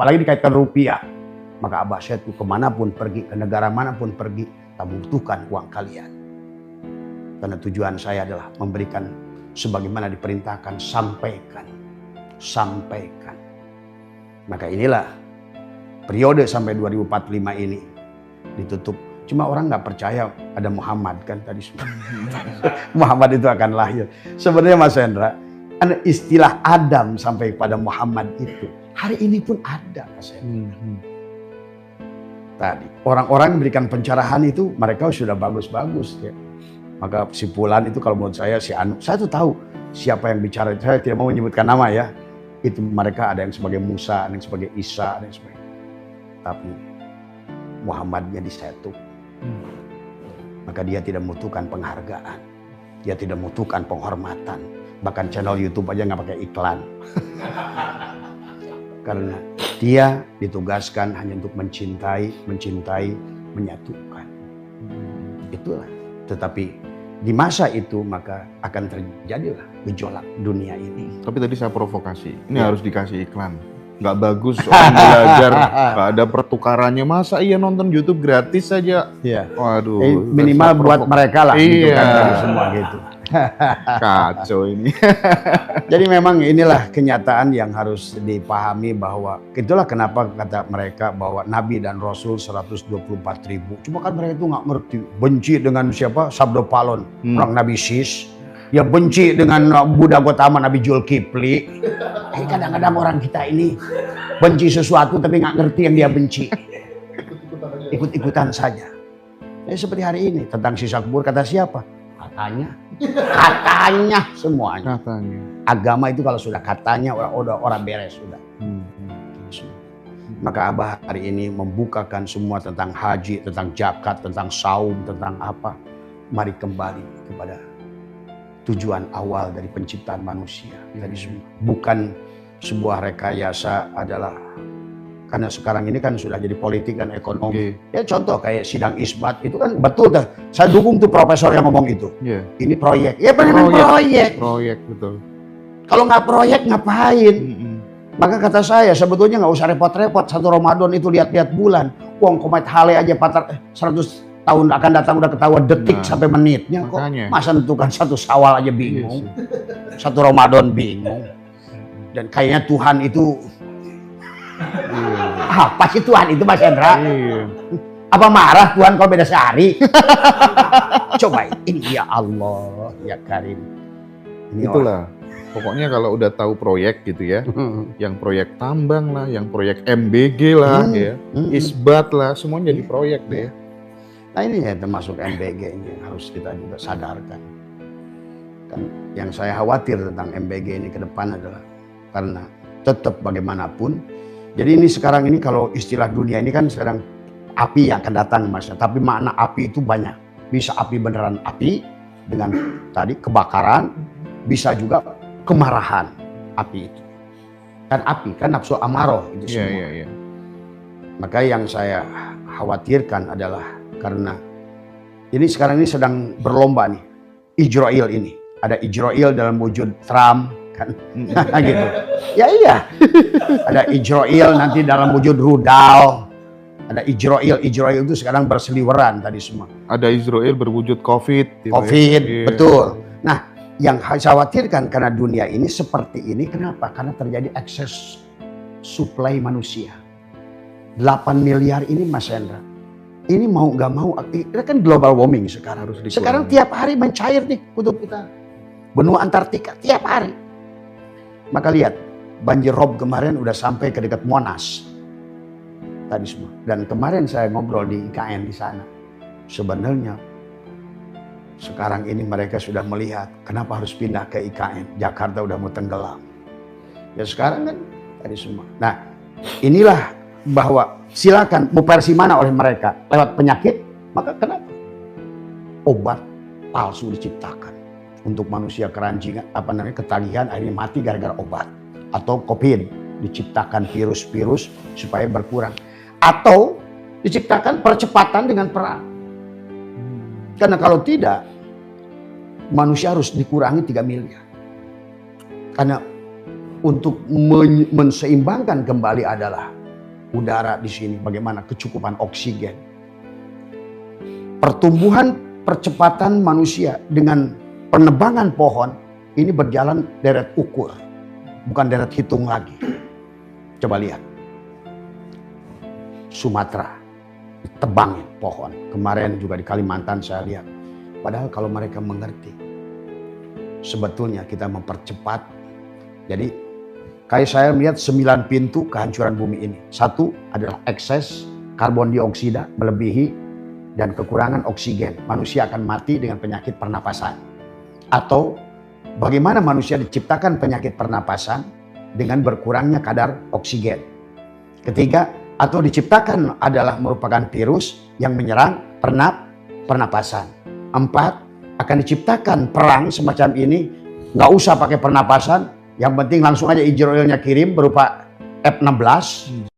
apalagi dikaitkan rupiah. Maka Abah saya tuh kemanapun pergi, ke negara manapun pergi, tak membutuhkan uang kalian. Karena tujuan saya adalah memberikan sebagaimana diperintahkan, sampaikan. Sampaikan. Maka inilah periode sampai 2045 ini ditutup. Cuma orang nggak percaya ada Muhammad kan tadi semua. Muhammad itu akan lahir. Sebenarnya Mas Hendra, ada istilah Adam sampai pada Muhammad itu. Hari ini pun ada Mas Hendra. Tadi orang-orang memberikan pencerahan itu mereka sudah bagus-bagus ya. Maka si Fulan itu kalau menurut saya si Anu, saya tuh tahu siapa yang bicara. Saya tidak mau menyebutkan nama ya. Itu mereka ada yang sebagai Musa, ada yang sebagai Isa, ada yang sebagai, tapi Muhammadnya disetup. Maka dia tidak membutuhkan penghargaan, dia tidak membutuhkan penghormatan, bahkan channel YouTube aja nggak pakai iklan. Karena dia ditugaskan hanya untuk mencintai, menyatukan. Itulah. Tetapi di masa itu maka akan terjadilah gejolak dunia ini. Tapi tadi saya provokasi, ini harus dikasih iklan. Nggak bagus orang belajar, nggak ada pertukarannya. Masa iya nonton YouTube gratis saja? Iya. Waduh. Minimal buat mereka lah. Iya. Gitu kan, dari semua gitu. Kacau ini. Jadi memang inilah kenyataan yang harus dipahami bahwa itulah kenapa kata mereka bahwa Nabi dan Rasul 124.000. Cuma kan mereka itu nggak ngerti. Benci dengan siapa? Sabdo Palon, orang Nabi Sis. Ya benci dengan Buddha Gotama, Nabi Julkipli. Kadang-kadang orang kita ini benci sesuatu tapi nggak ngerti yang dia benci. Ikut-ikutan saja. Ya, seperti hari ini tentang sisa kubur kata siapa? Katanya semuanya. Katanya. Agama itu kalau sudah katanya orang beres sudah. Maka Abah hari ini membukakan semua tentang haji, tentang zakat, tentang saum, tentang apa. Mari kembali kepada tujuan awal dari penciptaan manusia. Tadi semua. Bukan sebuah rekayasa adalah karena sekarang ini kan sudah jadi politik dan ekonomi. Ya contoh kayak sidang isbat itu kan betul dah. Saya dukung tuh profesor yang ngomong itu. Ini proyek. Ya benar proyek. Proyek betul. Kalau nggak proyek ngapain? Maka kata saya sebetulnya nggak usah repot-repot. Satu Ramadan itu lihat-lihat bulan. Wong komet Hale aja 100 tahun akan datang udah ketahuan detik sampai menitnya kok. Masa tentukan satu Syawal aja bingung. Satu Ramadan bingung. Dan kayaknya Tuhan itu apa sih Tuhan itu Mas Hendra? Apa marah Tuhan kalau beda sehari? Coba ini ya Allah ya Karim. Ini itulah. Pokoknya kalau udah tahu proyek gitu ya, yang proyek tambang lah, yang proyek MBG lah, ya, isbat lah, semuanya jadi proyek deh. Nah ini ya termasuk MBG ini yang harus kita juga sadarkan. Kan yang saya khawatir tentang MBG ini ke depan adalah karena tetap bagaimanapun. Jadi ini sekarang ini kalau istilah dunia ini kan sekarang api yang akan datang Mas. Tapi makna api itu banyak. Bisa api beneran api dengan tadi kebakaran, bisa juga kemarahan api itu. Kan api, kan nafsu amaroh itu semua. Maka yang saya khawatirkan adalah karena ini sekarang ini sedang berlomba nih Israel ini. Ada Israel dalam wujud Trump kan. Gitu. Ya iya. Ada Israel nanti dalam wujud rudal. Ada Israel itu sekarang berseliweran tadi semua. Ada Israel berwujud COVID. Gitu COVID, betul. Nah, yang saya khawatirkan karena dunia ini seperti ini, kenapa? Karena terjadi ekses suplai manusia. 8 miliar ini Mas Hendra. Ini mau nggak mau, ini kan global warming sekarang. Sekarang tiap hari mencair nih kutub kita. Benua Antartika tiap hari. Maka lihat, banjir rob kemarin udah sampai ke dekat Monas. Tadi semua. Dan kemarin saya ngobrol di IKN di sana. Sebenarnya sekarang ini mereka sudah melihat kenapa harus pindah ke IKN. Jakarta udah mau tenggelam. Ya sekarang kan tadi semua. Nah inilah bahwa silakan mau versi mana oleh mereka lewat penyakit. Maka kenapa? Obat palsu diciptakan. Untuk manusia keranjingan, ketagihan akhirnya mati gara-gara obat. Atau COVID, diciptakan virus-virus supaya berkurang. Atau diciptakan percepatan dengan perang. Karena kalau tidak, manusia harus dikurangi 3 miliar. Karena untuk menseimbangkan kembali adalah udara di sini, bagaimana kecukupan oksigen. Pertumbuhan percepatan manusia dengan penebangan pohon ini berjalan deret ukur, bukan deret hitung lagi. Coba lihat. Sumatera, ditebangin pohon. Kemarin juga di Kalimantan saya lihat. Padahal kalau mereka mengerti, sebetulnya kita mempercepat. Jadi kayak saya melihat 9 pintu kehancuran bumi ini. Satu adalah ekses karbon dioksida melebihi dan kekurangan oksigen. Manusia akan mati dengan penyakit pernapasan. Atau bagaimana manusia diciptakan penyakit pernapasan dengan berkurangnya kadar oksigen. Ketiga, atau diciptakan adalah merupakan virus yang menyerang pernapasan. 4, akan diciptakan perang semacam ini, nggak usah pakai pernapasan, yang penting langsung aja Israelnya kirim berupa F-16